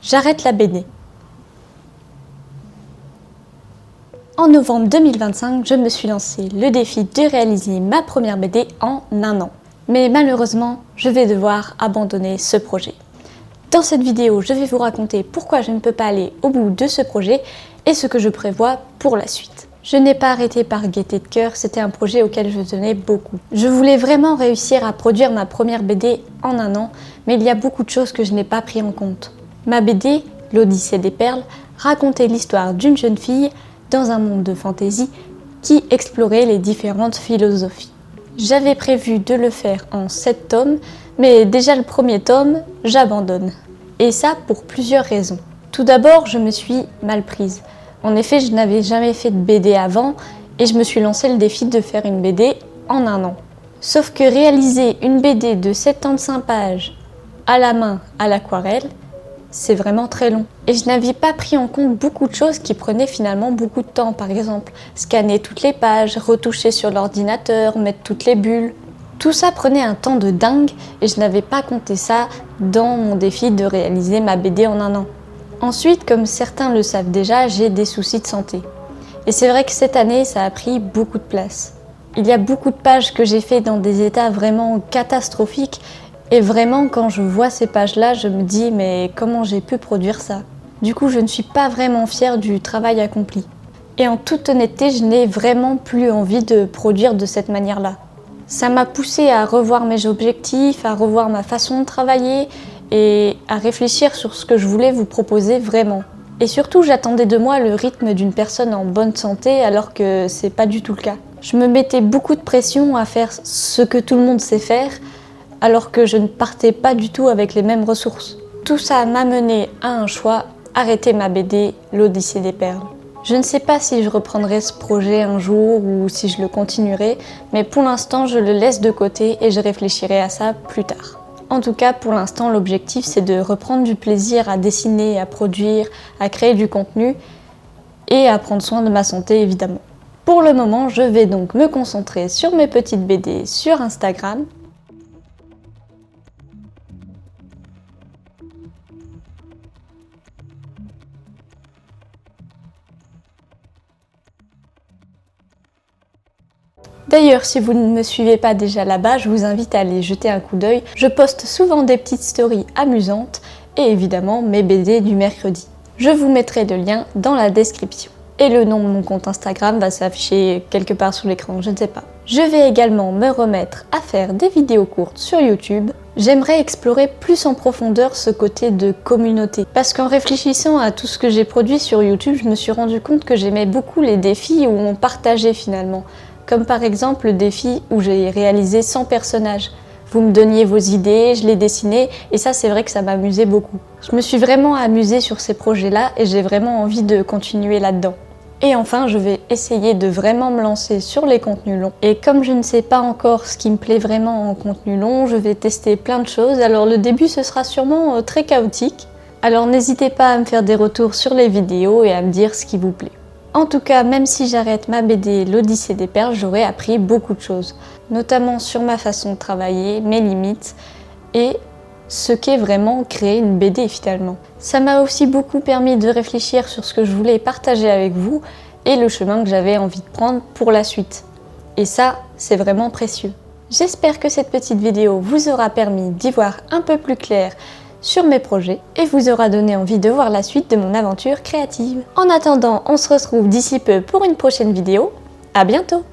J'arrête la BD. En novembre 2025, je me suis lancé le défi de réaliser ma première BD en un an. Mais malheureusement, je vais devoir abandonner ce projet. Dans cette vidéo, je vais vous raconter pourquoi je ne peux pas aller au bout de ce projet et ce que je prévois pour la suite. Je n'ai pas arrêté par gaieté de cœur, c'était un projet auquel je tenais beaucoup. Je voulais vraiment réussir à produire ma première BD en un an, mais il y a beaucoup de choses que je n'ai pas pris en compte. Ma BD, L'Odyssée des perles, racontait l'histoire d'une jeune fille dans un monde de fantaisie qui explorait les différentes philosophies. J'avais prévu de le faire en 7 tomes, mais déjà le premier tome, j'abandonne. Et ça pour plusieurs raisons. Tout d'abord, je me suis mal prise. En effet, je n'avais jamais fait de BD avant et je me suis lancé le défi de faire une BD en un an. Sauf que réaliser une BD de 75 pages à la main, à l'aquarelle, c'est vraiment très long. Et je n'avais pas pris en compte beaucoup de choses qui prenaient finalement beaucoup de temps. Par exemple, scanner toutes les pages, retoucher sur l'ordinateur, mettre toutes les bulles. Tout ça prenait un temps de dingue et je n'avais pas compté ça dans mon défi de réaliser ma BD en un an. Ensuite, comme certains le savent déjà, j'ai des soucis de santé. Et c'est vrai que cette année, ça a pris beaucoup de place. Il y a beaucoup de pages que j'ai fait dans des états vraiment catastrophiques. Et vraiment, quand je vois ces pages-là, je me dis mais comment j'ai pu produire ça? Du coup, je ne suis pas vraiment fière du travail accompli. Et en toute honnêteté, je n'ai vraiment plus envie de produire de cette manière-là. Ça m'a poussée à revoir mes objectifs, à revoir ma façon de travailler et à réfléchir sur ce que je voulais vous proposer vraiment. Et surtout, j'attendais de moi le rythme d'une personne en bonne santé alors que c'est pas du tout le cas. Je me mettais beaucoup de pression à faire ce que tout le monde sait faire, alors que je ne partais pas du tout avec les mêmes ressources. Tout ça m'a mené à un choix, arrêter ma BD, L'Odyssée des perles. Je ne sais pas si je reprendrai ce projet un jour ou si je le continuerai, mais pour l'instant je le laisse de côté et je réfléchirai à ça plus tard. En tout cas, pour l'instant, l'objectif c'est de reprendre du plaisir à dessiner, à produire, à créer du contenu et à prendre soin de ma santé évidemment. Pour le moment, je vais donc me concentrer sur mes petites BD sur Instagram. D'ailleurs, si vous ne me suivez pas déjà là-bas, je vous invite à aller jeter un coup d'œil. Je poste souvent des petites stories amusantes et évidemment mes BD du mercredi. Je vous mettrai le lien dans la description. Et le nom de mon compte Instagram va s'afficher quelque part sous l'écran, je ne sais pas. Je vais également me remettre à faire des vidéos courtes sur YouTube. J'aimerais explorer plus en profondeur ce côté de communauté. Parce qu'en réfléchissant à tout ce que j'ai produit sur YouTube, je me suis rendu compte que j'aimais beaucoup les défis où on partageait finalement. Comme par exemple le défi où j'ai réalisé 100 personnages. Vous me donniez vos idées, je les dessinais et ça c'est vrai que ça m'amusait beaucoup. Je me suis vraiment amusée sur ces projets-là et j'ai vraiment envie de continuer là-dedans. Et enfin, je vais essayer de vraiment me lancer sur les contenus longs. Et comme je ne sais pas encore ce qui me plaît vraiment en contenu long, je vais tester plein de choses. Alors le début ce sera sûrement très chaotique. Alors n'hésitez pas à me faire des retours sur les vidéos et à me dire ce qui vous plaît. En tout cas, même si j'arrête ma BD L'Odyssée des perles, j'aurai appris beaucoup de choses, notamment sur ma façon de travailler, mes limites et ce qu'est vraiment créer une BD finalement. Ça m'a aussi beaucoup permis de réfléchir sur ce que je voulais partager avec vous et le chemin que j'avais envie de prendre pour la suite. Et ça, c'est vraiment précieux. J'espère que cette petite vidéo vous aura permis d'y voir un peu plus clair sur mes projets et vous aura donné envie de voir la suite de mon aventure créative. En attendant, on se retrouve d'ici peu pour une prochaine vidéo. À bientôt!